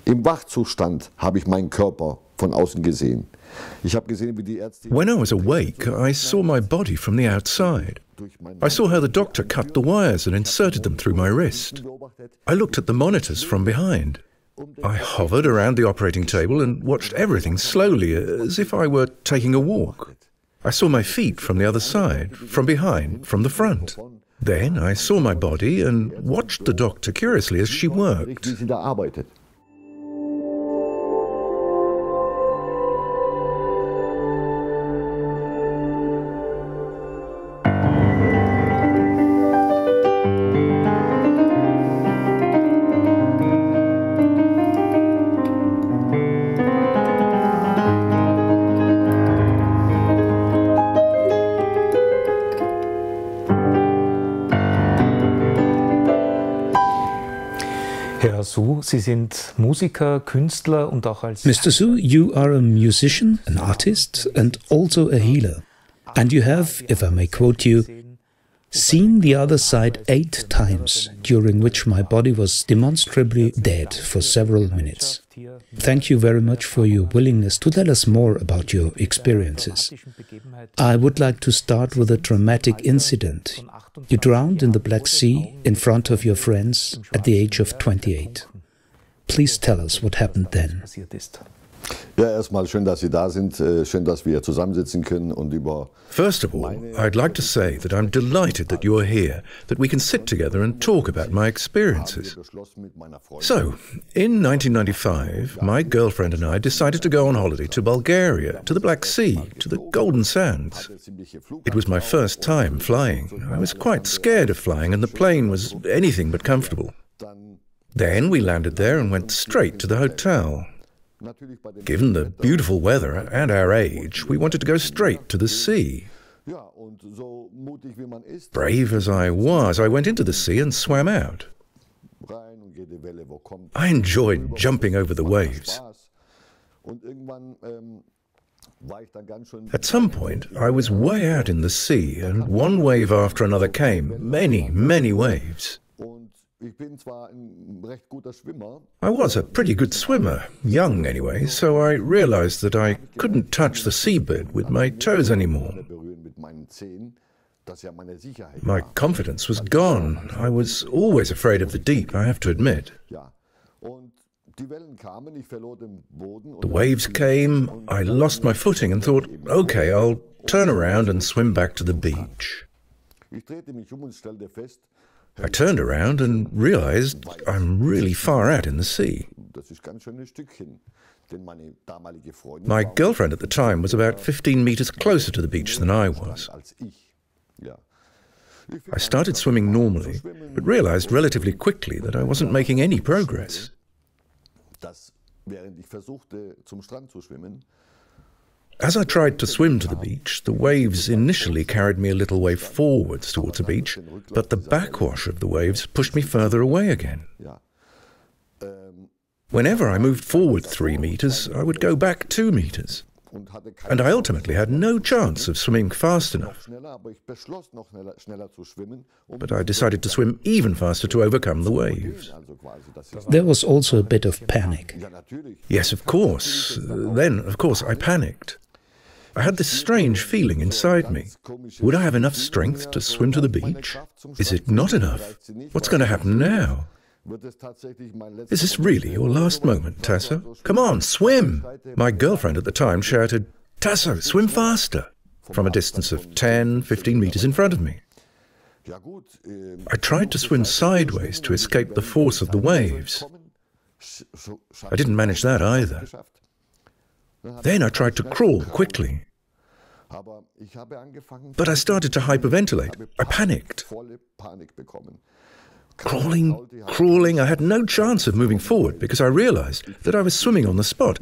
Im Wachzustand habe ich meinen Körper von außen gesehen. When I was awake, I saw my body from the outside. I saw how the doctor cut the wires and inserted them through my wrist. I looked at the monitors from behind. I hovered around the operating table and watched everything slowly, as if I were taking a walk. I saw my feet from the other side, from behind, from the front. Then I saw my body and watched the doctor curiously as she worked. Herr Sou, Sie sind Musiker, Künstler und auch als... Mr. Sou, you are a musician, an artist and also a healer. And you have, if I may quote you, seen the other side 8 times, during which my body was demonstrably dead for several minutes. Thank you very much for your willingness to tell us more about your experiences. I would like to start with a dramatic incident. You drowned in the Black Sea in front of your friends at the age of 28. Please tell us what happened then. Ja, erstmal schön, dass Sie da sind. Schön, dass wir zusammensitzen können und über... First of all, I'd like to say that I'm delighted that you're here, that we can sit together and talk about my experiences. So, in 1995, my girlfriend and I decided to go on holiday to Bulgaria, to the Black Sea, to the Golden Sands. It was my first time flying. I was quite scared of flying, and the plane was anything but comfortable. Then we landed there and went straight to the hotel. Given the beautiful weather and our age, we wanted to go straight to the sea. Brave as I was, I went into the sea and swam out. I enjoyed jumping over the waves. At some point, I was way out in the sea, and one wave after another came, many, many waves. I was a pretty good swimmer, young anyway, so I realized that I couldn't touch the seabed with my toes anymore. My confidence was gone. I was always afraid of the deep, I have to admit. The waves came, I lost my footing and thought, okay, I'll turn around and swim back to the beach. I turned around and realized I'm really far out in the sea. My girlfriend at the time was about 15 meters closer to the beach than I was. I started swimming normally, but realized relatively quickly that I wasn't making any progress. As I tried to swim to the beach, the waves initially carried me a little way forwards towards the beach, but the backwash of the waves pushed me further away again. Whenever I moved forward 3 meters, I would go back 2 meters. And I ultimately had no chance of swimming fast enough. But I decided to swim even faster to overcome the waves. There was also a bit of panic. Yes, of course. Then, of course, I panicked. I had this strange feeling inside me. Would I have enough strength to swim to the beach? Is it not enough? What's going to happen now? Is this really your last moment, Tasso? Come on, swim! My girlfriend at the time shouted, Tasso, swim faster! From a distance of 10, 15 meters in front of me. I tried to swim sideways to escape the force of the waves. I didn't manage that either. Then I tried to crawl quickly. But I started to hyperventilate. I panicked. Crawling, I had no chance of moving forward because I realized that I was swimming on the spot.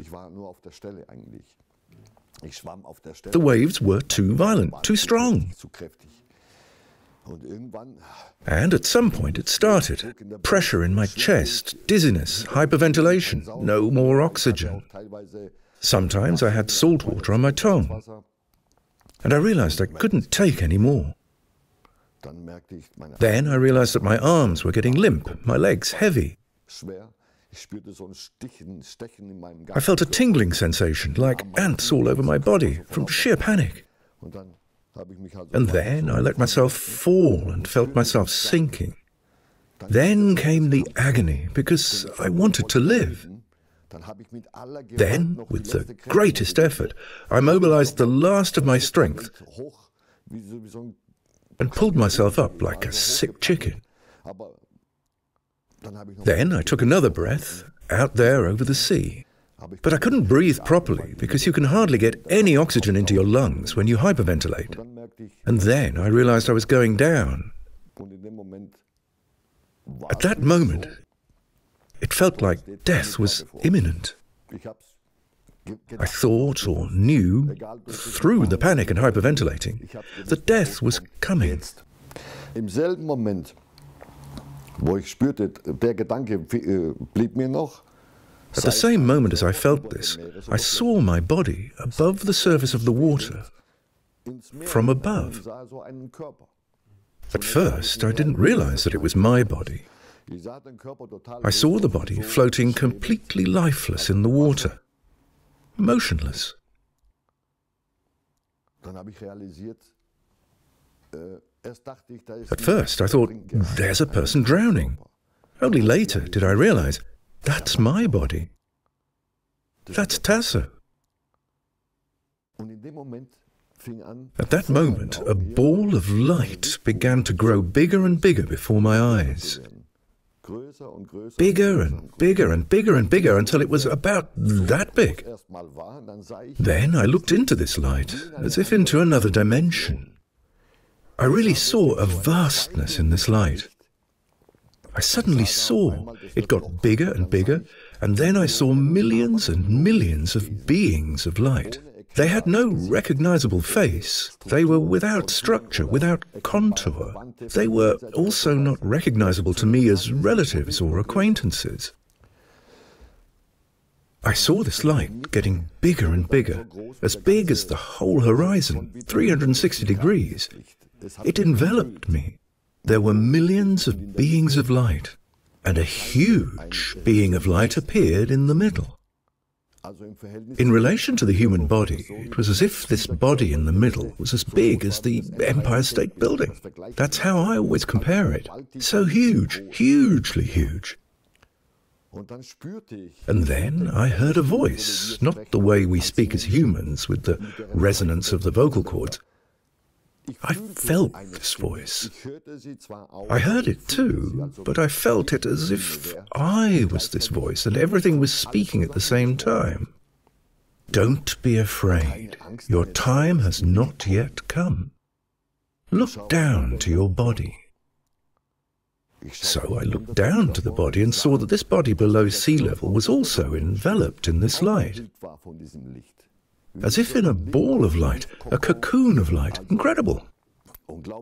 The waves were too violent, too strong. And at some point it started. Pressure in my chest, dizziness, hyperventilation, no more oxygen. Sometimes I had salt water on my tongue. And I realized I couldn't take any more. Then I realized that my arms were getting limp, my legs heavy. I felt a tingling sensation, like ants all over my body, from sheer panic. And then I let myself fall and felt myself sinking. Then came the agony, because I wanted to live. Then, with the greatest effort, I mobilized the last of my strength and pulled myself up like a sick chicken. Then I took another breath, out there over the sea. But I couldn't breathe properly, because you can hardly get any oxygen into your lungs when you hyperventilate. And then I realized I was going down. At that moment, it felt like death was imminent. I thought or knew, through the panic and hyperventilating, that death was coming. Im selben Moment, wo ich spürte, der Gedanke blieb mir noch. At the same moment as I felt this, I saw my body above the surface of the water, from above. At first, I didn't realize that it was my body. I saw the body floating completely lifeless in the water, motionless. At first, I thought, there's a person drowning. Only later did I realize, that's my body. That's Tasso. At that moment, a ball of light began to grow bigger and bigger before my eyes. Bigger and bigger and bigger and bigger until it was about that big. Then I looked into this light, as if into another dimension. I really saw a vastness in this light. I suddenly saw it got bigger and bigger, and then I saw millions and millions of beings of light. They had no recognizable face. They were without structure, without contour. They were also not recognizable to me as relatives or acquaintances. I saw this light getting bigger and bigger, as big as the whole horizon, 360 degrees. It enveloped me. There were millions of beings of light, and a huge being of light appeared in the middle. In relation to the human body, it was as if this body in the middle was as big as the Empire State Building. That's how I always compare it. So huge, hugely huge. And then I heard a voice, not the way we speak as humans with the resonance of the vocal cords. I felt this voice. I heard it too, but I felt it as if I was this voice and everything was speaking at the same time. Don't be afraid. Your time has not yet come. Look down to your body. So I looked down to the body and saw that this body below sea level was also enveloped in this light. As if in a ball of light, a cocoon of light. Incredible.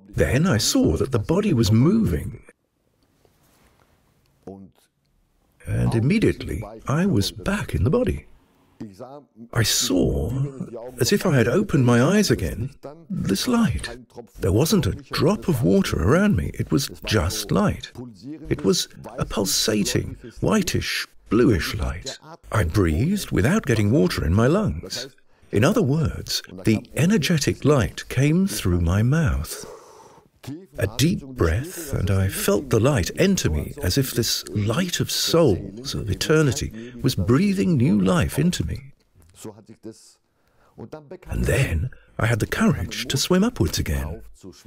Then I saw that the body was moving. And immediately I was back in the body. I saw, as if I had opened my eyes again, this light. There wasn't a drop of water around me. It was just light. It was a pulsating, whitish, bluish light. I breathed without getting water in my lungs. In other words, the energetic light came through my mouth. A deep breath, and I felt the light enter me as if this light of souls, of eternity, was breathing new life into me. And then I had the courage to swim upwards again.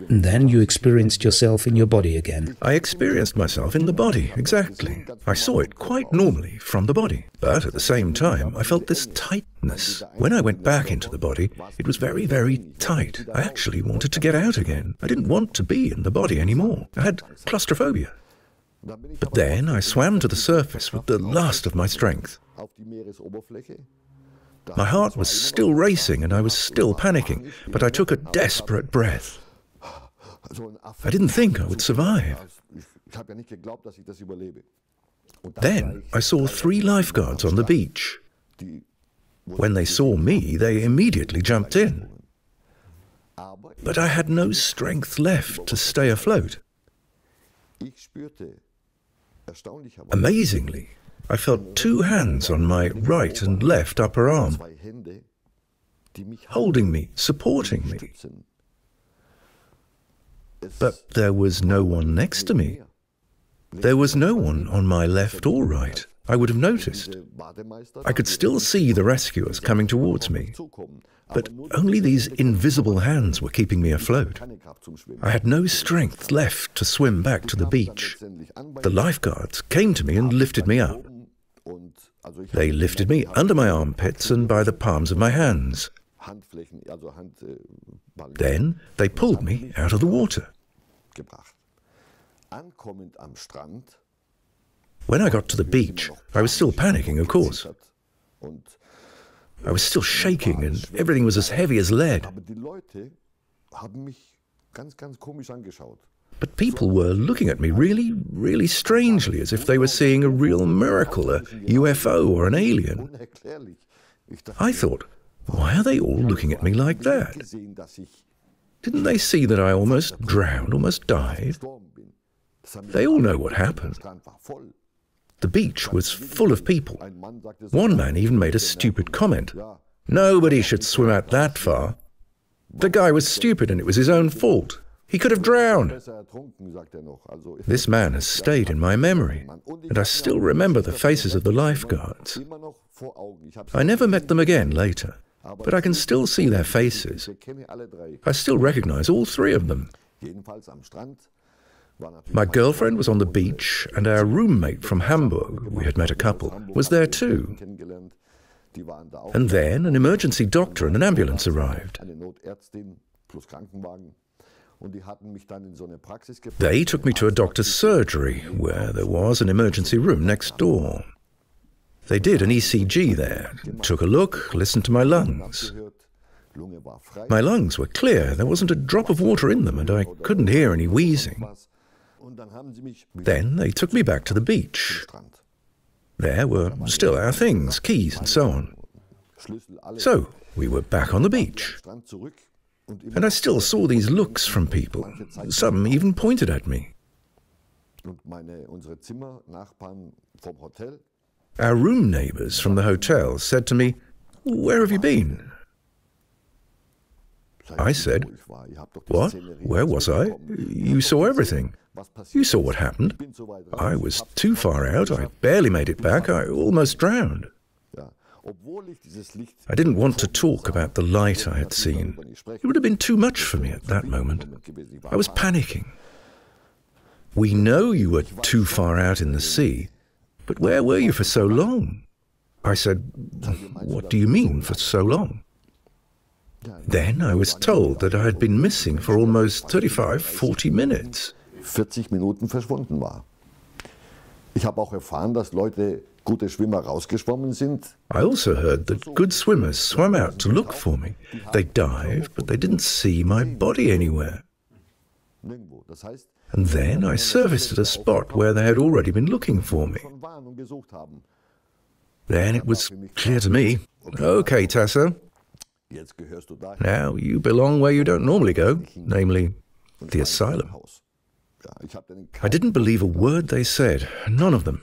And then you experienced yourself in your body again. I experienced myself in the body, exactly. I saw it quite normally from the body. But at the same time, I felt this tightness. When I went back into the body, it was very, very tight. I actually wanted to get out again. I didn't want to be in the body anymore. I had claustrophobia. But then I swam to the surface with the last of my strength. My heart was still racing and I was still panicking, but I took a desperate breath. I didn't think I would survive. Then I saw 3 lifeguards on the beach. When they saw me, they immediately jumped in. But I had no strength left to stay afloat. Amazingly, I felt two hands on my right and left upper arm, holding me, supporting me. But there was no one next to me. There was no one on my left or right. I would have noticed. I could still see the rescuers coming towards me, but only these invisible hands were keeping me afloat. I had no strength left to swim back to the beach. The lifeguards came to me and lifted me up. They lifted me under my armpits and by the palms of my hands. Then they pulled me out of the water. When I got to the beach, I was still panicking, of course. I was still shaking and everything was as heavy as lead. But people were looking at me really, really strangely, as if they were seeing a real miracle, a UFO or an alien. I thought, why are they all looking at me like that? Didn't they see that I almost drowned, almost died? They all know what happened. The beach was full of people. One man even made a stupid comment. Nobody should swim out that far. The guy was stupid and it was his own fault. He could have drowned. This man has stayed in my memory, and I still remember the faces of the lifeguards. I never met them again later, but I can still see their faces. I still recognize all three of them. My girlfriend was on the beach, and our roommate from Hamburg, we had met a couple, was there too. And then an emergency doctor and an ambulance arrived. They took me to a doctor's surgery, where there was an emergency room next door. They did an ECG there, took a look, listened to my lungs. My lungs were clear, there wasn't a drop of water in them, and I couldn't hear any wheezing. Then they took me back to the beach. There were still our things, keys and so on. So we were back on the beach. And I still saw these looks from people. Some even pointed at me. Our room neighbours from the hotel said to me, "Where have you been?" I said, "What? Where was I? You saw everything. You saw what happened. I was too far out. I barely made it back. I almost drowned." I didn't want to talk about the light I had seen. It would have been too much for me at that moment. I was panicking. "We know you were too far out in the sea, but where were you for so long?" I said, "What do you mean, for so long?" Then I was told that I had been missing for almost 35, 40 minutes. 40 Minuten verschwunden war. Ich habe auch erfahren, dass Leute, gute Schwimmer, rausgeschwommen sind. I also heard that good swimmers swam out to look for me. They dived, but they didn't see my body anywhere. And then I surfaced at a spot where they had already been looking for me. Then it was clear to me, "Okay, Tasso, now you belong where you don't normally go, namely the asylum." I didn't believe a word they said, none of them.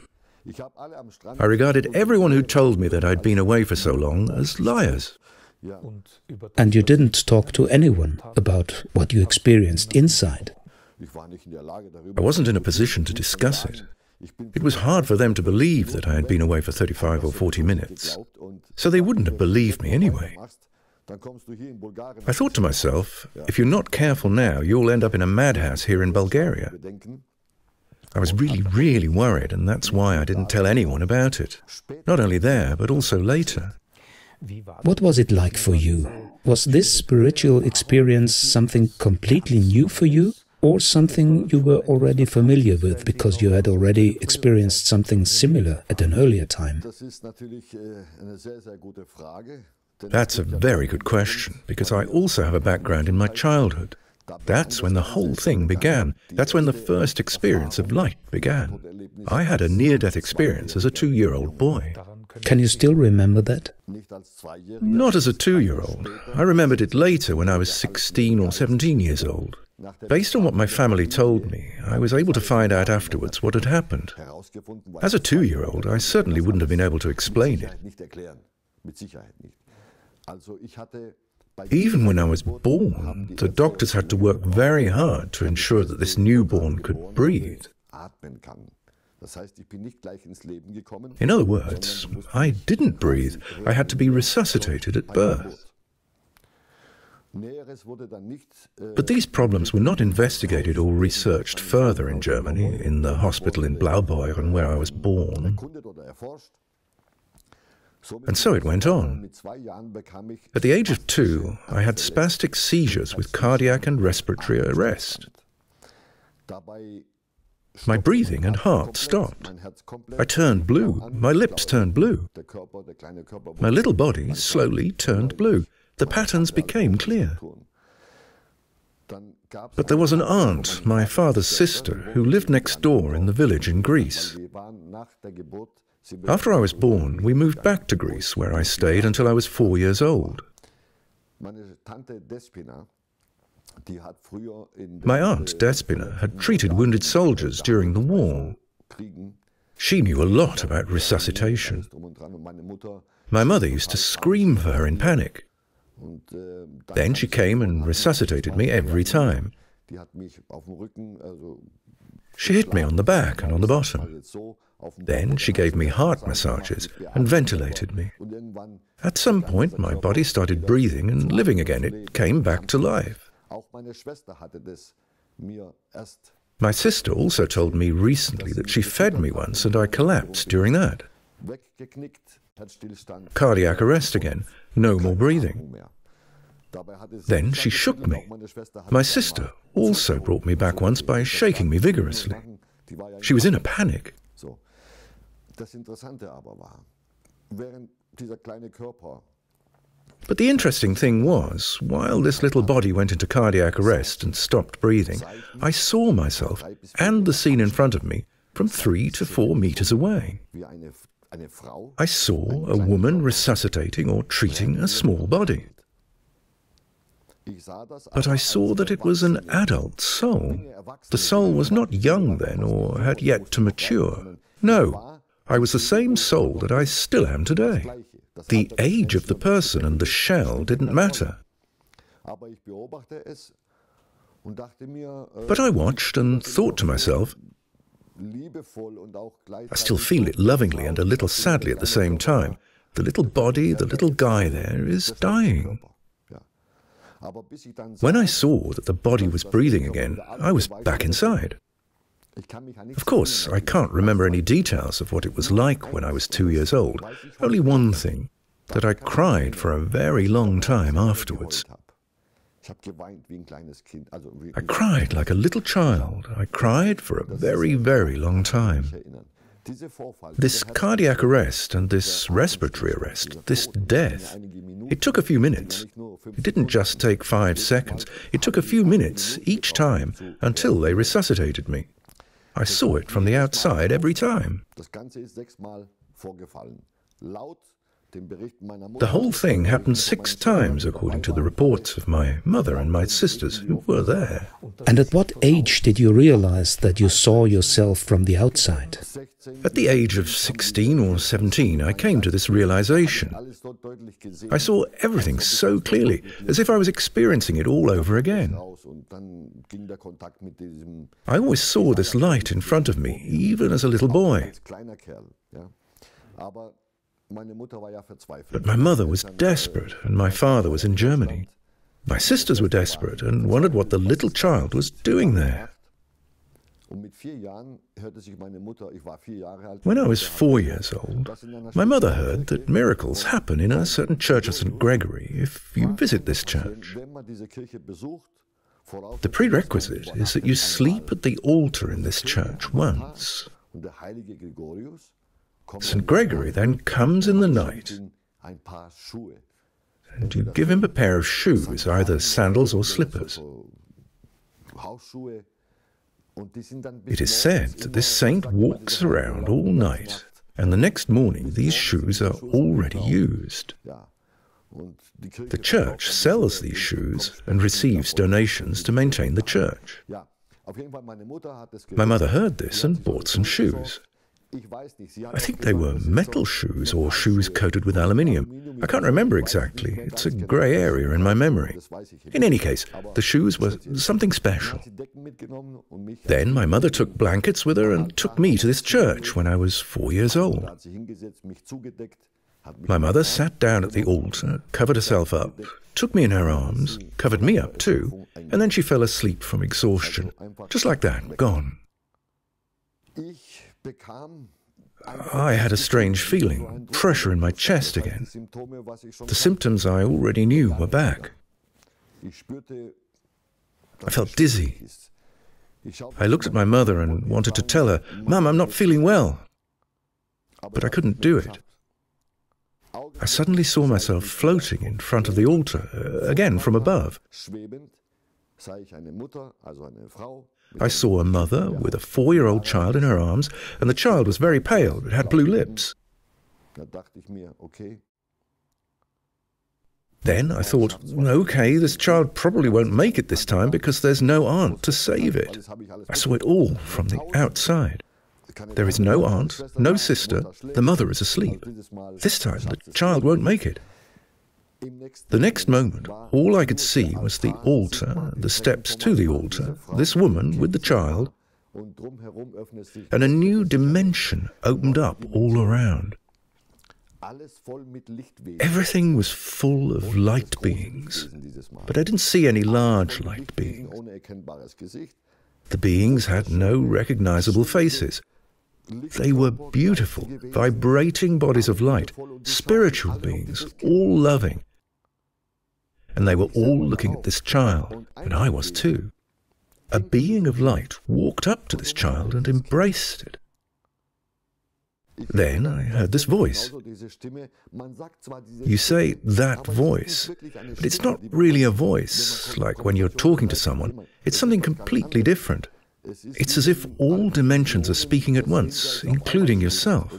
I regarded everyone who told me that I'd been away for so long as liars. And you didn't talk to anyone about what you experienced inside? I wasn't in a position to discuss it. It was hard for them to believe that I had been away for 35 or 40 minutes, so they wouldn't have believed me anyway. I thought to myself, if you're not careful now, you'll end up in a madhouse here in Bulgaria. I was really, really worried, and that's why I didn't tell anyone about it. Not only there, but also later. What was it like for you? Was this spiritual experience something completely new for you, or something you were already familiar with because you had already experienced something similar at an earlier time? That's a very good question, because I also have a background in my childhood. That's when the whole thing began. That's when the first experience of light began. I had a near-death experience as a 2-year-old boy. Can you still remember that? Not as a 2-year-old. I remembered it later when I was 16 or 17 years old. Based on what my family told me, I was able to find out afterwards what had happened. As a 2-year-old, I certainly wouldn't have been able to explain it. Even when I was born, the doctors had to work very hard to ensure that this newborn could breathe. In other words, I didn't breathe. I had to be resuscitated at birth. But these problems were not investigated or researched further in Germany, in the hospital in Blaubeuren where I was born. And so it went on. At the age of 2, I had spastic seizures with cardiac and respiratory arrest. My breathing and heart stopped. I turned blue. My lips turned blue. My little body slowly turned blue. The patterns became clear. But there was an aunt, my father's sister, who lived next door in the village in Greece. After I was born, we moved back to Greece, where I stayed until I was 4 years old. My aunt, Despina, had treated wounded soldiers during the war. She knew a lot about resuscitation. My mother used to scream for her in panic. Then she came and resuscitated me every time. She hit me on the back and on the bottom. Then she gave me heart massages and ventilated me. At some point, my body started breathing and living again. It came back to life. My sister also told me recently that she fed me once and I collapsed during that. Cardiac arrest again, no more breathing. Then she shook me. My sister also brought me back once by shaking me vigorously. She was in a panic. But the interesting thing was, while this little body went into cardiac arrest and stopped breathing, I saw myself and the scene in front of me from 3 to 4 meters away. I saw a woman resuscitating or treating a small body. But I saw that it was an adult soul. The soul was not young then or had yet to mature. No, I was the same soul that I still am today. The age of the person and the shell didn't matter. But I watched and thought to myself, I still feel it lovingly and a little sadly at the same time. The little body, the little guy there is dying. When I saw that the body was breathing again, I was back inside. Of course, I can't remember any details of what it was like when I was 2 years old. Only one thing, that I cried for a very long time afterwards. I cried like a little child. I cried for a very, very long time. This cardiac arrest and this respiratory arrest, this death, it took a few minutes. It didn't just take 5 seconds. It took a few minutes each time until they resuscitated me. I saw it from the outside every time. The whole thing happened 6 times, according to the reports of my mother and my sisters who were there. And at what age did you realize that you saw yourself from the outside? At the age of 16 or 17, I came to this realization. I saw everything so clearly, as if I was experiencing it all over again. I always saw this light in front of me, even as a little boy. But my mother was desperate, and my father was in Germany. My sisters were desperate and wondered what the little child was doing there. When I was 4 years old, my mother heard that miracles happen in a certain church of St. Gregory if you visit this church. The prerequisite is that you sleep at the altar in this church once. St. Gregory then comes in the night, and you give him a pair of shoes, either sandals or slippers. It is said that this saint walks around all night, and the next morning these shoes are already used. The church sells these shoes and receives donations to maintain the church. My mother heard this and bought some shoes. I think they were metal shoes or shoes coated with aluminium. I can't remember exactly. It's a grey area in my memory. In any case, the shoes were something special. Then my mother took blankets with her and took me to this church when I was 4 years old. My mother sat down at the altar, covered herself up, took me in her arms, covered me up too, and then she fell asleep from exhaustion. Just like that, gone. I had a strange feeling, pressure in my chest again. The symptoms I already knew were back. I felt dizzy. I looked at my mother and wanted to tell her, "Mum, I'm not feeling well." But I couldn't do it. I suddenly saw myself floating in front of the altar, again from above. I saw a mother with a 4-year-old child in her arms, and the child was very pale. It had blue lips. Then I thought, okay, this child probably won't make it this time because there's no aunt to save it. I saw it all from the outside. There is no aunt, no sister, the mother is asleep. This time the child won't make it. The next moment, all I could see was the altar, the steps to the altar, this woman with the child, and a new dimension opened up all around. Everything was full of light beings, but I didn't see any large light beings. The beings had no recognizable faces. They were beautiful, vibrating bodies of light, spiritual beings, all loving. And they were all looking at this child, and I was too. A being of light walked up to this child and embraced it. Then I heard this voice. You say that voice, but it's not really a voice, like when you're talking to someone. It's something completely different. It's as if all dimensions are speaking at once, including yourself.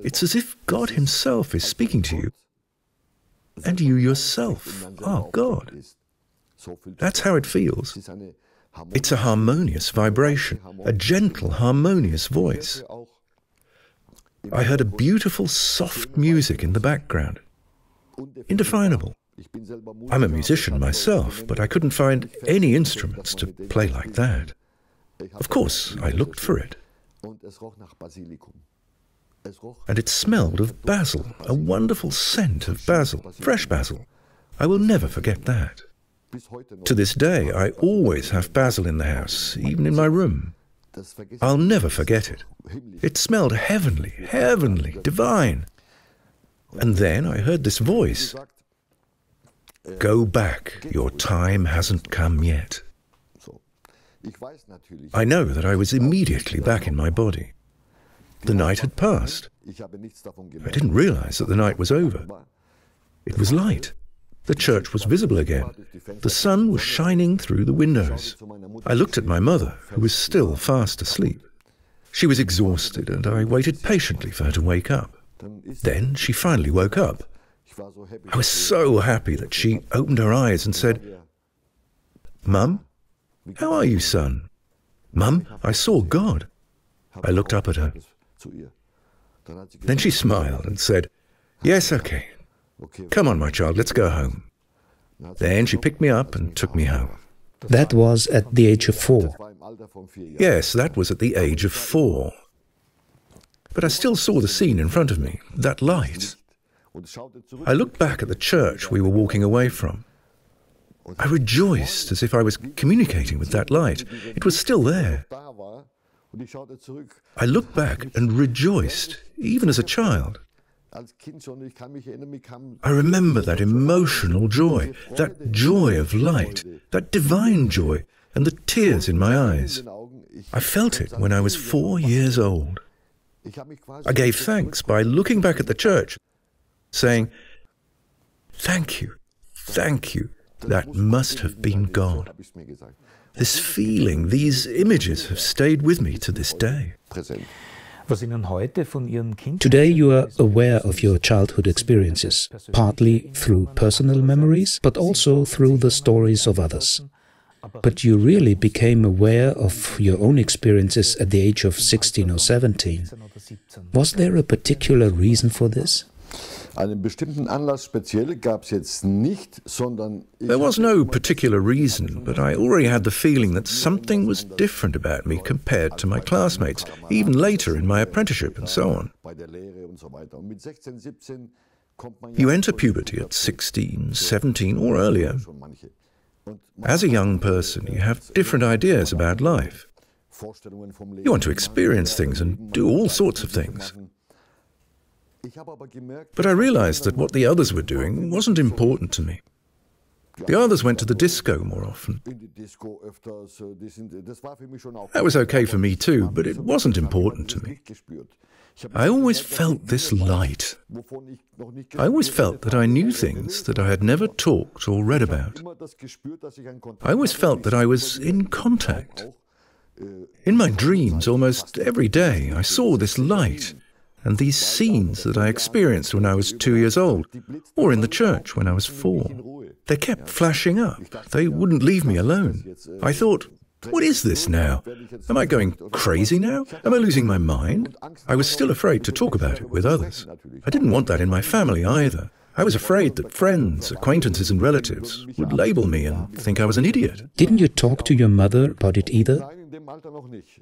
It's as if God Himself is speaking to you, and you yourself are God. That's how it feels. It's a harmonious vibration, a gentle, harmonious voice. I heard a beautiful, soft music in the background. Indefinable. I'm a musician myself, but I couldn't find any instruments to play like that. Of course, I looked for it. And it smelled of basil, a wonderful scent of basil, fresh basil. I will never forget that. To this day, I always have basil in the house, even in my room. I'll never forget it. It smelled heavenly, heavenly, divine. And then I heard this voice. Go back, your time hasn't come yet. I know that I was immediately back in my body. The night had passed. I didn't realize that the night was over. It was light. The church was visible again. The sun was shining through the windows. I looked at my mother, who was still fast asleep. She was exhausted, and I waited patiently for her to wake up. Then she finally woke up. I was so happy that she opened her eyes and said, "Mum, how are you, son?" "Mum, I saw God." I looked up at her. Then she smiled and said, "Yes, okay. Come on, my child, let's go home." Then she picked me up and took me home. That was at the age of 4. Yes, that was at the age of 4. But I still saw the scene in front of me, that light. I looked back at the church we were walking away from. I rejoiced as if I was communicating with that light. It was still there. I looked back and rejoiced, even as a child. I remember that emotional joy, that joy of light, that divine joy, and the tears in my eyes. I felt it when I was 4 years old. I gave thanks by looking back at the church, saying, "Thank you, thank you. That must have been God." This feeling, these images have stayed with me to this day. Today you are aware of your childhood experiences, partly through personal memories, but also through the stories of others. But you really became aware of your own experiences at the age of 16 or 17. Was there a particular reason for this? Einen bestimmten Anlass speziell gab es jetzt nicht, sondern There was no particular reason, but I already had the feeling that something was different about me compared to my classmates, even later in my apprenticeship and so on. You enter puberty at 16, 17 or earlier. As a young person, you have different ideas about life. You want to experience things and do all sorts of things. But I realized that what the others were doing wasn't important to me. The others went to the disco more often. That was okay for me too, but it wasn't important to me. I always felt this light. I always felt that I knew things that I had never talked or read about. I always felt that I was in contact. In my dreams, almost every day, I saw this light and these scenes that I experienced when I was 2 years old, or in the church when I was 4. They kept flashing up. They wouldn't leave me alone. I thought, what is this now? Am I going crazy now? Am I losing my mind? I was still afraid to talk about it with others. I didn't want that in my family either. I was afraid that friends, acquaintances and relatives would label me and think I was an idiot. Didn't you talk to your mother about it either?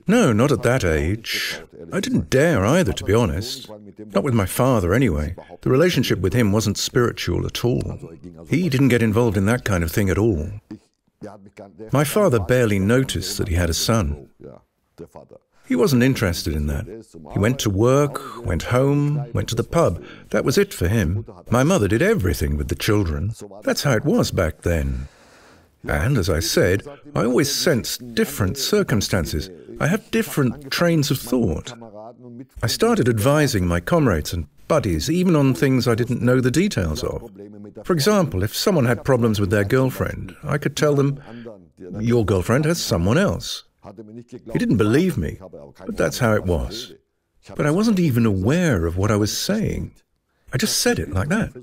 No, not at that age. I didn't dare either, to be honest. Not with my father, anyway. The relationship with him wasn't spiritual at all. He didn't get involved in that kind of thing at all. My father barely noticed that he had a son. He wasn't interested in that. He went to work, went home, went to the pub. That was it for him. My mother did everything with the children. That's how it was back then. And, as I said, I always sensed different circumstances. I have different trains of thought. I started advising my comrades and buddies, even on things I didn't know the details of. For example, if someone had problems with their girlfriend, I could tell them, "Your girlfriend has someone else." He didn't believe me, but that's how it was. But I wasn't even aware of what I was saying. I just said it like that.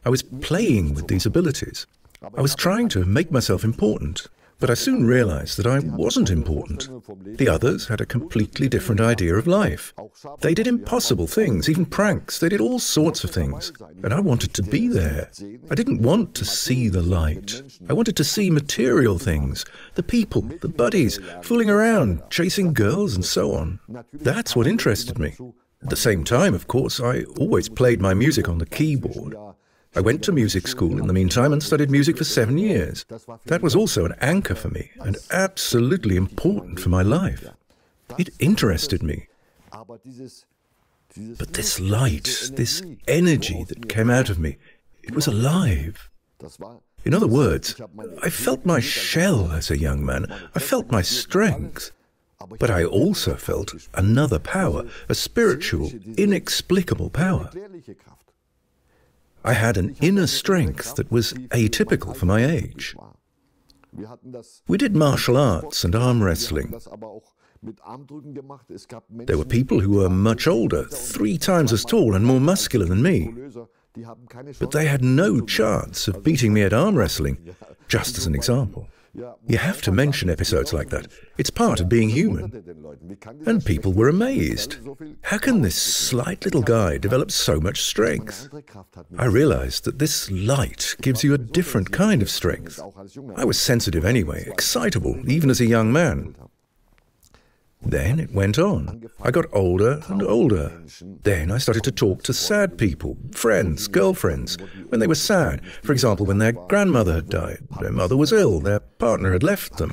I was playing with these abilities. I was trying to make myself important, but I soon realized that I wasn't important. The others had a completely different idea of life. They did impossible things, even pranks. They did all sorts of things, and I wanted to be there. I didn't want to see the light. I wanted to see material things, the people, the buddies, fooling around, chasing girls and so on. That's what interested me. At the same time, of course, I always played my music on the keyboard. I went to music school in the meantime and studied music for 7 years. That was also an anchor for me and absolutely important for my life. It interested me. But this light, this energy that came out of me, it was alive. In other words, I felt my shell as a young man. I felt my strength. But I also felt another power, a spiritual, inexplicable power. I had an inner strength that was atypical for my age. We did martial arts and arm wrestling. There were people who were much older, 3 times as tall and more muscular than me. But they had no chance of beating me at arm wrestling, just as an example. You have to mention episodes like that. It's part of being human. And people were amazed. How can this slight little guy develop so much strength? I realized that this light gives you a different kind of strength. I was sensitive anyway, excitable, even as a young man. Then it went on. I got older and older. Then I started to talk to sad people, friends, girlfriends, when they were sad. For example, when their grandmother had died, their mother was ill, their partner had left them.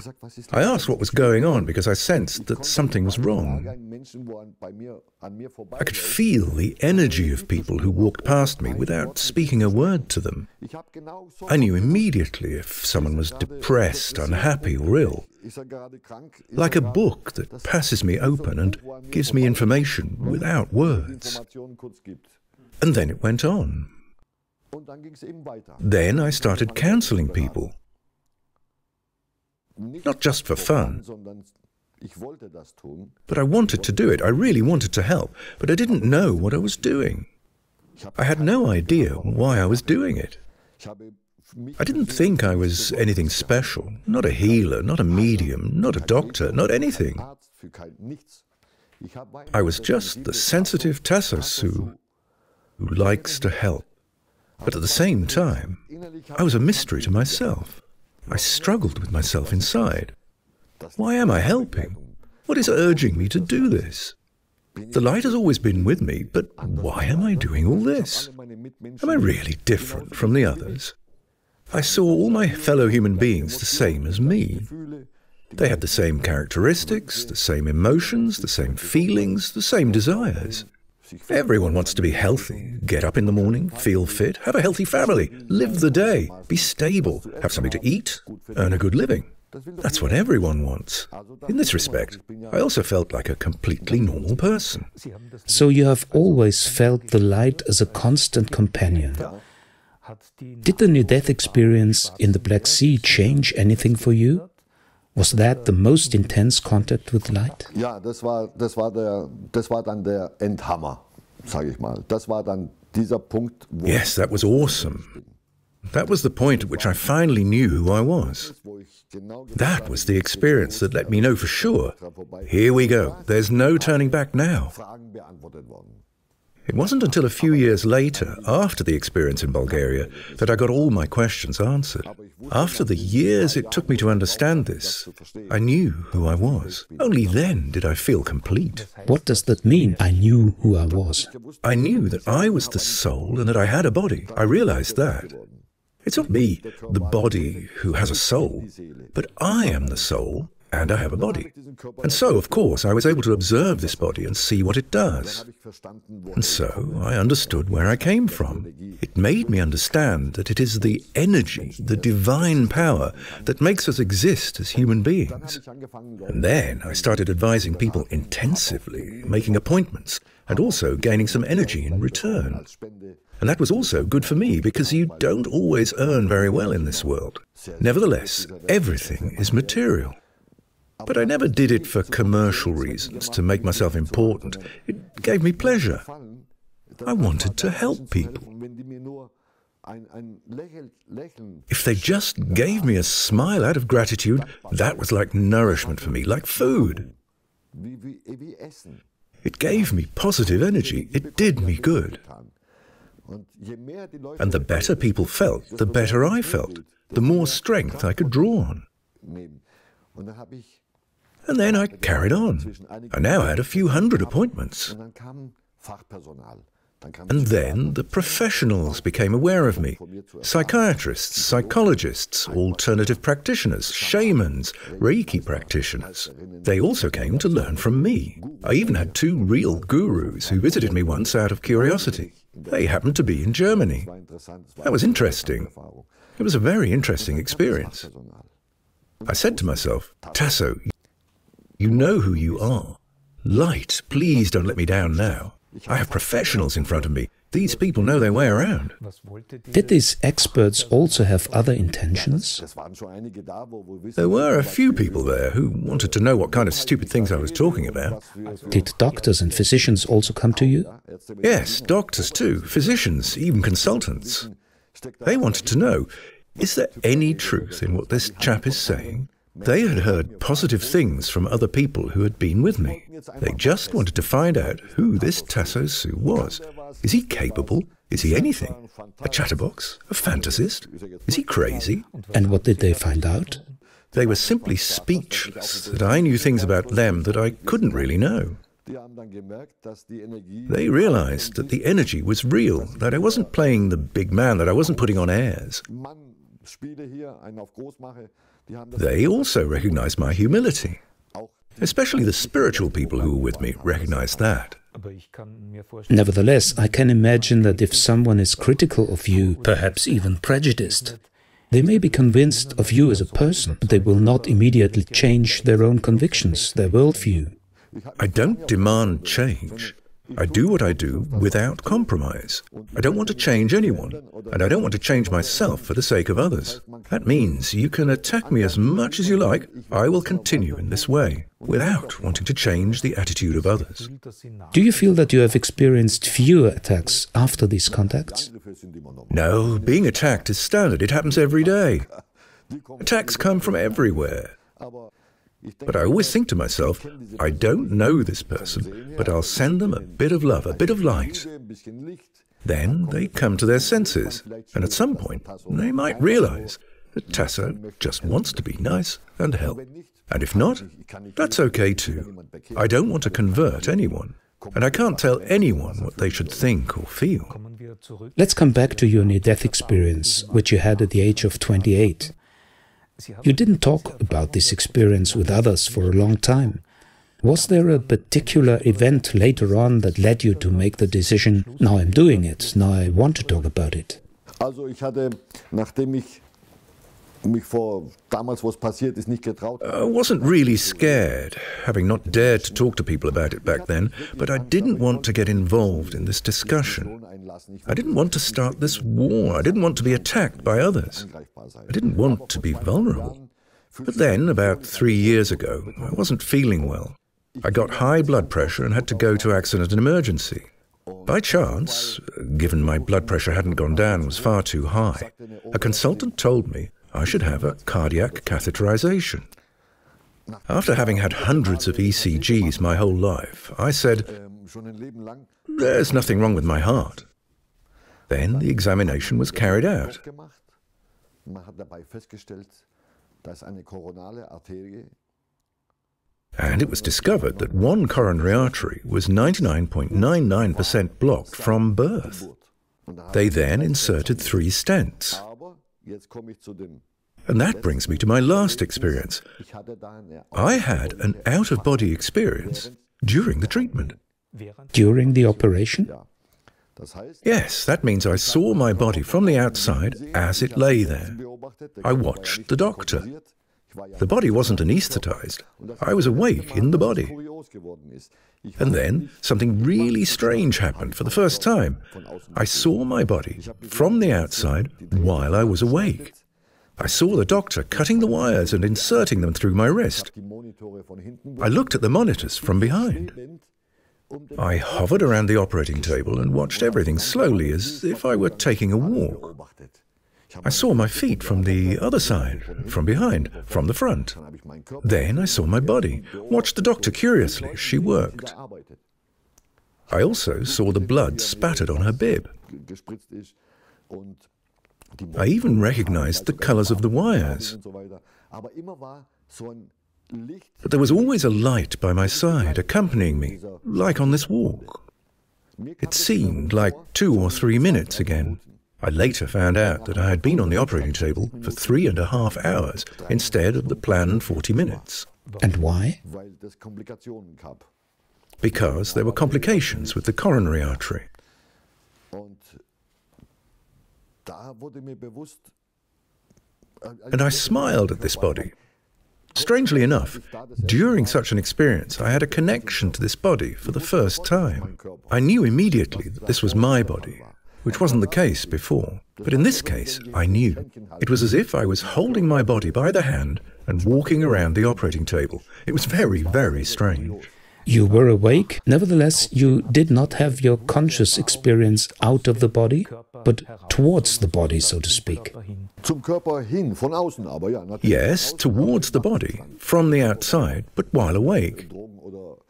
I asked what was going on because I sensed that something was wrong. I could feel the energy of people who walked past me without speaking a word to them. I knew immediately if someone was depressed, unhappy or ill. Like a book that passes me open and gives me information without words. And then it went on. Then I started counseling people. Not just for fun. But I wanted to do it. I really wanted to help, but I didn't know what I was doing. I had no idea why I was doing it. I didn't think I was anything special, not a healer, not a medium, not a doctor, not anything. I was just the sensitive Tasso Sou who likes to help. But at the same time, I was a mystery to myself. I struggled with myself inside. Why am I helping? What is urging me to do this? The light has always been with me, but why am I doing all this? Am I really different from the others? I saw all my fellow human beings the same as me. They had the same characteristics, the same emotions, the same feelings, the same desires. Everyone wants to be healthy, get up in the morning, feel fit, have a healthy family, live the day, be stable, have something to eat, earn a good living. That's what everyone wants. In this respect, I also felt like a completely normal person. So you have always felt the light as a constant companion. Did the near-death experience in the Black Sea change anything for you? Was that the most intense contact with light? Ja, das war dann der Endhammer, sage ich mal. Das war dann dieser Punkt, wo Yes, that was awesome. That was the point at which I finally knew who I was. That was the experience that let me know for sure. Here we go. There's no turning back now. It wasn't until a few years later, after the experience in Bulgaria, that I got all my questions answered. After the years it took me to understand this, I knew who I was. Only then did I feel complete. What does that mean, I knew who I was? I knew that I was the soul and that I had a body. I realized that. It's not me, the body, who has a soul, but I am the soul and I have a body. And so, of course, I was able to observe this body and see what it does. And so I understood where I came from. It made me understand that it is the energy, the divine power, that makes us exist as human beings. And then I started advising people intensively, making appointments, and also gaining some energy in return. And that was also good for me, because you don't always earn very well in this world. Nevertheless, everything is material. But I never did it for commercial reasons, to make myself important. It gave me pleasure. I wanted to help people. If they just gave me a smile out of gratitude, that was like nourishment for me, like food. It gave me positive energy. It did me good. And the better people felt, the better I felt, the more strength I could draw on. And then I carried on. I now had a few hundred appointments. And then the professionals became aware of me. Psychiatrists, psychologists, alternative practitioners, shamans, Reiki practitioners. They also came to learn from me. I even had 2 real gurus who visited me once out of curiosity. They happened to be in Germany. That was interesting. It was a very interesting experience. I said to myself, Tasso, you know who you are. Light, please don't let me down now. I have professionals in front of me. These people know their way around. Did these experts also have other intentions? There were a few people there who wanted to know what kind of stupid things I was talking about. Did doctors and physicians also come to you? Yes, doctors too, physicians, even consultants. They wanted to know, is there any truth in what this chap is saying? They had heard positive things from other people who had been with me. They just wanted to find out who this Tasso Sou was. Is he capable? Is he anything? A chatterbox? A fantasist? Is he crazy? And what did they find out? They were simply speechless that I knew things about them that I couldn't really know. They realized that the energy was real, that I wasn't playing the big man, that I wasn't putting on airs. They also recognized my humility. Especially the spiritual people who were with me recognized that. Nevertheless, I can imagine that if someone is critical of you, perhaps even prejudiced, they may be convinced of you as a person, but they will not immediately change their own convictions, their worldview. I don't demand change. I do what I do without compromise. I don't want to change anyone, and I don't want to change myself for the sake of others. That means you can attack me as much as you like, I will continue in this way, without wanting to change the attitude of others. Do you feel that you have experienced fewer attacks after these contacts? No, being attacked is standard. It happens every day. Attacks come from everywhere. But I always think to myself, I don't know this person, but I'll send them a bit of love, a bit of light. Then they come to their senses, and at some point they might realize that Tasso just wants to be nice and help. And if not, that's okay too. I don't want to convert anyone, and I can't tell anyone what they should think or feel. Let's come back to your near-death experience, which you had at the age of 28. You didn't talk about this experience with others for a long time. Was there a particular event later on that led you to make the decision, now I'm doing it, now I want to talk about it? I wasn't really scared, having not dared to talk to people about it back then, but I didn't want to get involved in this discussion. I didn't want to start this war. I didn't want to be attacked by others. I didn't want to be vulnerable. But then, about 3 years ago, I wasn't feeling well. I got high blood pressure and had to go to accident and emergency. By chance, given my blood pressure hadn't gone down and was far too high, a consultant told me I should have a cardiac catheterization. After having had hundreds of ECGs my whole life, I said, there's nothing wrong with my heart. Then the examination was carried out. And it was discovered that one coronary artery was 99.99% blocked from birth. They then inserted 3 stents. And that brings me to my last experience. I had an out-of-body experience during the treatment. During the operation? Yes, that means I saw my body from the outside as it lay there. I watched the doctor. The body wasn't anesthetized. I was awake in the body. And then something really strange happened for the first time. I saw my body from the outside while I was awake. I saw the doctor cutting the wires and inserting them through my wrist. I looked at the monitors from behind. I hovered around the operating table and watched everything slowly as if I were taking a walk. I saw my feet from the other side, from behind, from the front. Then I saw my body, watched the doctor curiously as she worked. I also saw the blood spattered on her bib. I even recognized the colors of the wires. But there was always a light by my side, accompanying me, like on this walk. It seemed like 2 or 3 minutes again. I later found out that I had been on the operating table for 3.5 hours instead of the planned 40 minutes. And why? Because there were complications with the coronary artery. And I smiled at this body. Strangely enough, during such an experience, I had a connection to this body for the first time. I knew immediately that this was my body, which wasn't the case before. But in this case, I knew. It was as if I was holding my body by the hand and walking around the operating table. It was very, very strange. You were awake, nevertheless you did not have your conscious experience out of the body, but towards the body, so to speak. Yes, towards the body, from the outside, but while awake.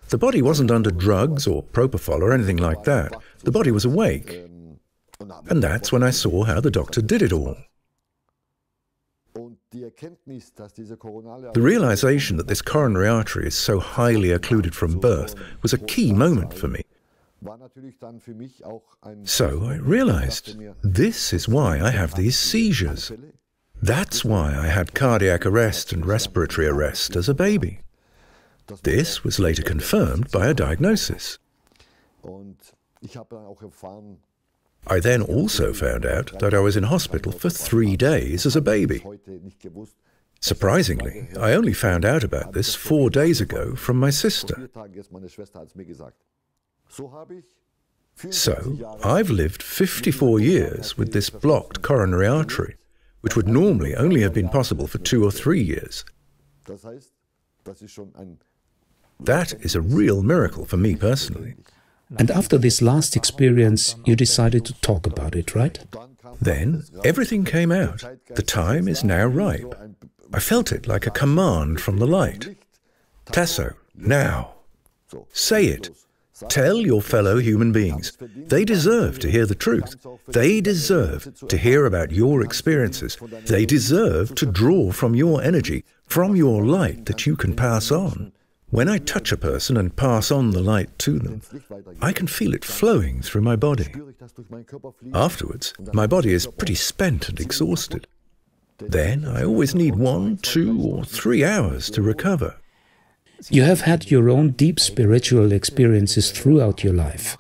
The body wasn't under drugs or propofol or anything like that. The body was awake. And that's when I saw how the doctor did it all. The realization that this coronary artery is so highly occluded from birth was a key moment for me. So I realized, this is why I have these seizures. That's why I had cardiac arrest and respiratory arrest as a baby. This was later confirmed by a diagnosis. I then also found out that I was in hospital for 3 days as a baby. Surprisingly, I only found out about this 4 days ago from my sister. So, I've lived 54 years with this blocked coronary artery, which would normally only have been possible for 2 or 3 years. That is a real miracle for me personally. And after this last experience, you decided to talk about it, right? Then, everything came out. The time is now ripe. I felt it like a command from the light. Tasso, now. Say it. Tell your fellow human beings. They deserve to hear the truth. They deserve to hear about your experiences. They deserve to draw from your energy, from your light that you can pass on. When I touch a person and pass on the light to them, I can feel it flowing through my body. Afterwards, my body is pretty spent and exhausted. Then I always need 1, 2, or 3 hours to recover. You have had your own deep spiritual experiences throughout your life.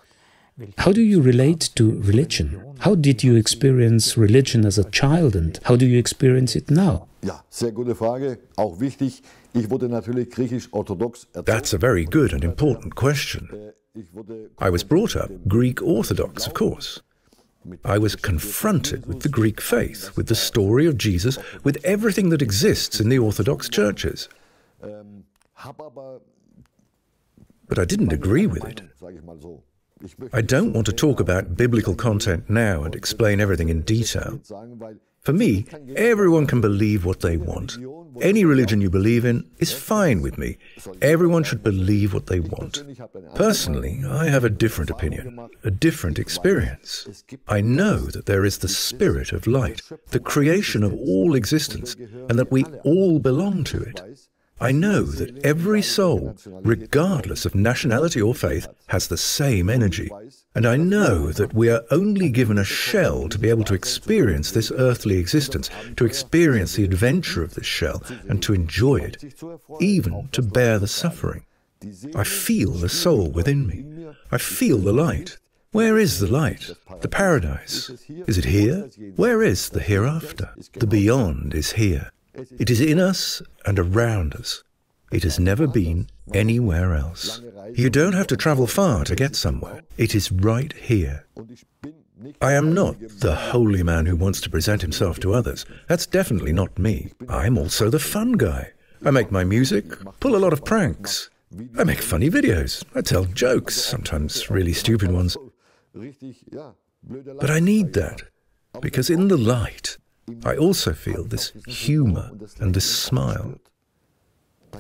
How do you relate to religion? How did you experience religion as a child and how do you experience it now? Ja, sehr gute Frage, auch wichtig. Ich wurde natürlich griechisch-orthodox erzogen. That's a very good and important question. I was brought up Greek Orthodox, of course. I was confronted with the Greek faith, with the story of Jesus, with everything that exists in the Orthodox churches. But I didn't agree with it. I don't want to talk about biblical content now and explain everything in detail. For me, everyone can believe what they want. Any religion you believe in is fine with me. Everyone should believe what they want. Personally, I have a different opinion, a different experience. I know that there is the spirit of light, the creation of all existence, and that we all belong to it. I know that every soul, regardless of nationality or faith, has the same energy. And I know that we are only given a shell to be able to experience this earthly existence, to experience the adventure of this shell, and to enjoy it, even to bear the suffering. I feel the soul within me. I feel the light. Where is the light? The paradise? Is it here? Where is the hereafter? The beyond is here. It is in us and around us. It has never been anywhere else. You don't have to travel far to get somewhere. It is right here. I am not the holy man who wants to present himself to others. That's definitely not me. I'm also the fun guy. I make my music, pull a lot of pranks. I make funny videos. I tell jokes, sometimes really stupid ones. But I need that, because in the light, I also feel this humor and this smile.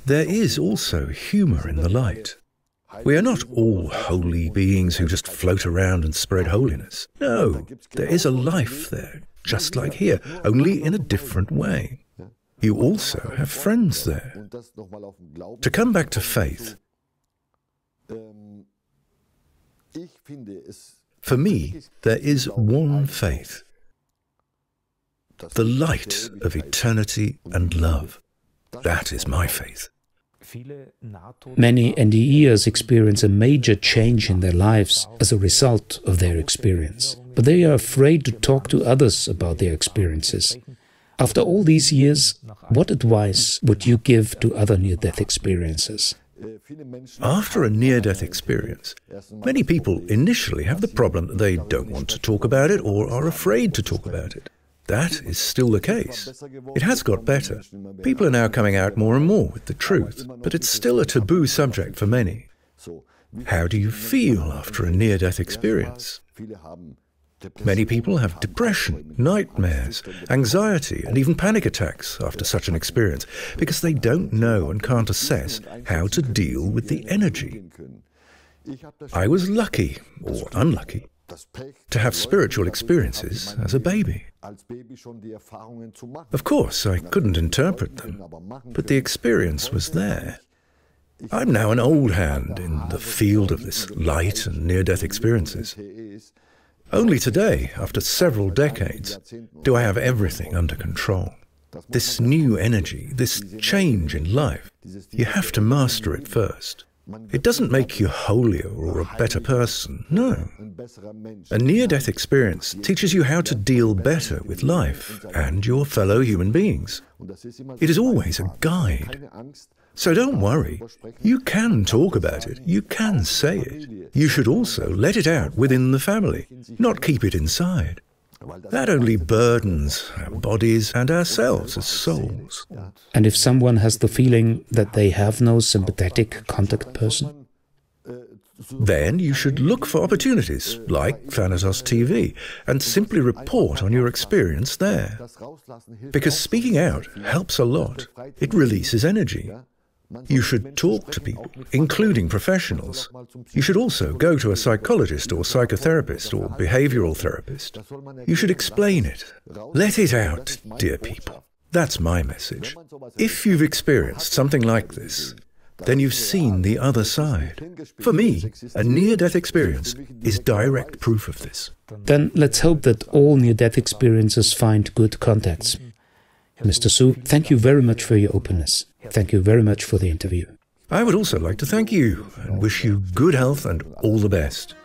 There is also humor in the light. We are not all holy beings who just float around and spread holiness. No, there is a life there, just like here, only in a different way. You also have friends there. To come back to faith, for me, there is one faith. The light of eternity and love. That is my faith. Many NDEers experience a major change in their lives as a result of their experience, but they are afraid to talk to others about their experiences. After all these years, what advice would you give to other near-death experiences? After a near-death experience, many people initially have the problem that they don't want to talk about it or are afraid to talk about it. That is still the case. It has got better. People are now coming out more and more with the truth, but it's still a taboo subject for many. How do you feel after a near-death experience? Many people have depression, nightmares, anxiety, and even panic attacks after such an experience because they don't know and can't assess how to deal with the energy. I was lucky, or unlucky, to have spiritual experiences as a baby. Of course, I couldn't interpret them, but the experience was there. I'm now an old hand in the field of this light and near-death experiences. Only today, after several decades, do I have everything under control. This new energy, this change in life, you have to master it first. It doesn't make you holier or a better person, no. A near-death experience teaches you how to deal better with life and your fellow human beings. It is always a guide. So don't worry. You can talk about it. You can say it. You should also let it out within the family, not keep it inside. That only burdens our bodies and ourselves as souls. And if someone has the feeling that they have no sympathetic contact person? Then you should look for opportunities, like Thanatos TV, and simply report on your experience there. Because speaking out helps a lot. It releases energy. You should talk to people, including professionals. You should also go to a psychologist or psychotherapist or behavioral therapist. You should explain it. Let it out, dear people. That's my message. If you've experienced something like this, then you've seen the other side. For me, a near-death experience is direct proof of this. Then let's hope that all near-death experiences find good contacts. Mr. Sou, thank you very much for your openness. Thank you very much for the interview. I would also like to thank you and wish you good health and all the best.